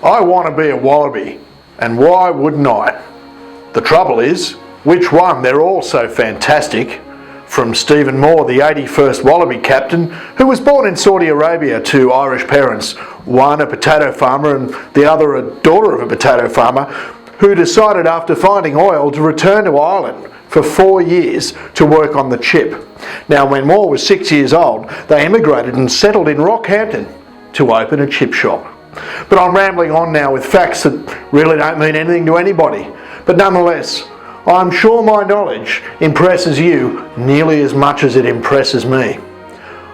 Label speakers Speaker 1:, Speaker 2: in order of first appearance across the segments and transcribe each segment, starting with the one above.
Speaker 1: I want to be a Wallaby, and why wouldn't I? The trouble is, which one? They're all so fantastic. From Stephen Moore, the 81st Wallaby captain, who was born in Saudi Arabia to Irish parents, one a potato farmer and the other a daughter of a potato farmer, who decided after finding oil to return to Ireland for 4 years to work on the chip. Now, when Moore was 6 years old, they emigrated and settled in Rockhampton to open a chip shop. But I'm rambling on now with facts that really don't mean anything to anybody. But nonetheless, I'm sure my knowledge impresses you nearly as much as it impresses me.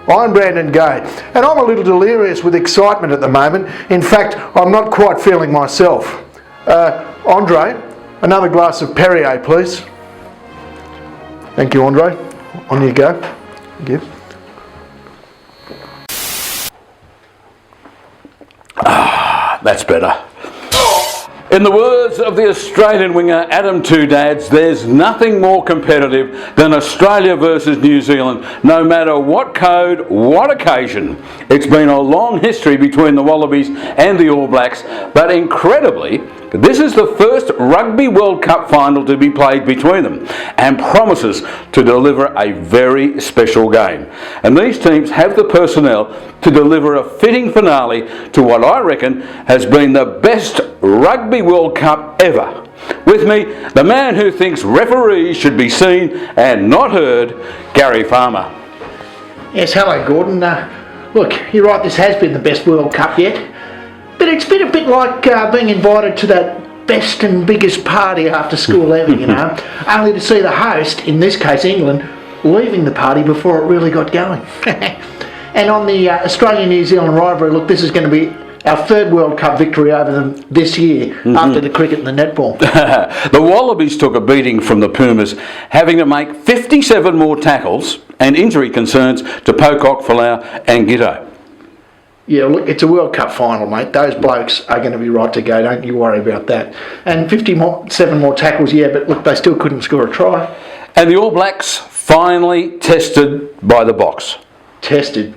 Speaker 1: I'm Brandon Gay, and I'm a little delirious with excitement at the moment. In fact, I'm not quite feeling myself. Andre, another glass of Perrier, please. Thank you, Andre. On you go. Thank you. That's better.
Speaker 2: In the words of the Australian winger Adam Two Dads, there's nothing more competitive than Australia versus New Zealand, no matter what code, what occasion. It's been a long history between the Wallabies and the All Blacks, but incredibly, this is the first Rugby World Cup final to be played between them, and promises to deliver a very special game. And these teams have the personnel to deliver a fitting finale to what I reckon has been the best Rugby World Cup ever. With me, the man who thinks referees should be seen and not heard, Gary Farmer.
Speaker 3: Yes, hello Gordon. Look, you're right, this has been the best World Cup yet. But it's been a bit like being invited to that best and biggest party after school ever, you know, only to see the host, in this case England, leaving the party before it really got going. And on the Australia-New Zealand rivalry, look, this is going to be our third World Cup victory over them this year, after the cricket and the netball.
Speaker 2: The Wallabies took a beating from the Pumas, having to make 57 more tackles and injury concerns to Pocock, Folau and Giteau.
Speaker 3: Yeah, look, it's a World Cup final, mate. Those blokes are going to be right to go. Don't you worry about that. And 57 more tackles, yeah, but look, they still couldn't score a try.
Speaker 2: And the All Blacks finally tested by the box.
Speaker 3: Tested.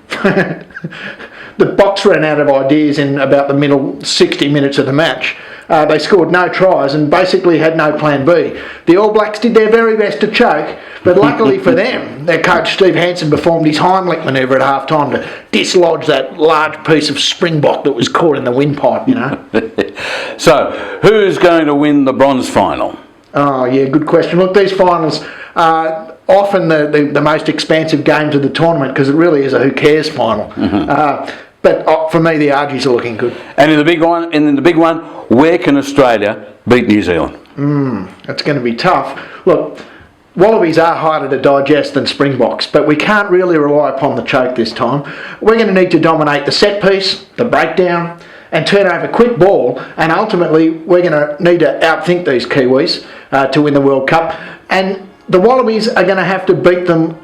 Speaker 3: The box ran out of ideas in about the middle 60 minutes of the match. They scored no tries and basically had no plan B. The All Blacks did their very best to choke, but luckily for them, their coach Steve Hansen performed his Heimlich manoeuvre at half-time to dislodge that large piece of springbok that was caught in the windpipe, you know.
Speaker 2: So, who's going to win the bronze final?
Speaker 3: Oh, yeah, good question. Look, these finals are often the most expansive games of the tournament because it really is a who cares final. But for me, the Argies are looking good.
Speaker 2: And in the big one, where can Australia beat New Zealand?
Speaker 3: That's going to be tough. Look, Wallabies are harder to digest than Springboks, but we can't really rely upon the choke this time. We're going to need to dominate the set piece, the breakdown, and turn over quick ball, and ultimately we're going to need to outthink these Kiwis to win the World Cup. And the Wallabies are going to have to beat them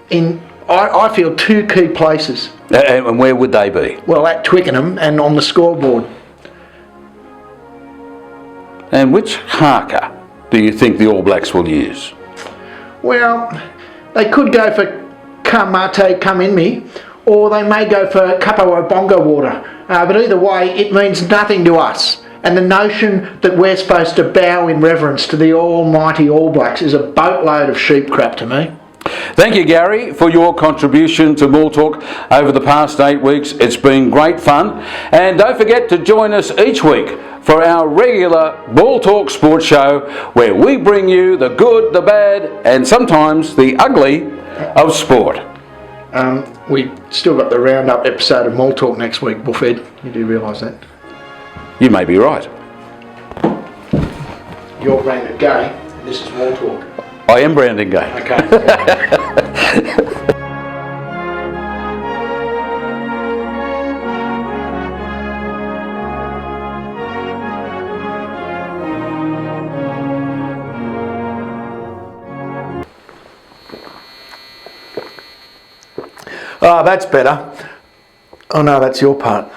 Speaker 3: in, I feel, two key places.
Speaker 2: And where would they be?
Speaker 3: Well, at Twickenham and on the scoreboard.
Speaker 2: And which haka do you think the All Blacks will use?
Speaker 3: Well, they could go for Come Mate, Come In Me, or they may go for Kapo Bongo Water. But either way, it means nothing to us. And the notion that we're supposed to bow in reverence to the almighty All Blacks is a boatload of sheep crap to me.
Speaker 2: Thank you, Gary, for your contribution to Maul Talk over the past 8 weeks. It's been great fun. And don't forget to join us each week for our regular Maul Talk sports show, where we bring you the good, the bad, and sometimes the ugly of sport.
Speaker 3: We still got the roundup episode of Maul Talk next week, Buffhead. You do realise that?
Speaker 2: You may be right.
Speaker 3: You're Brandon Gay, and this is Maul Talk.
Speaker 2: I am Brandon Gay.
Speaker 3: Okay.
Speaker 1: That's better. Oh no, that's your part.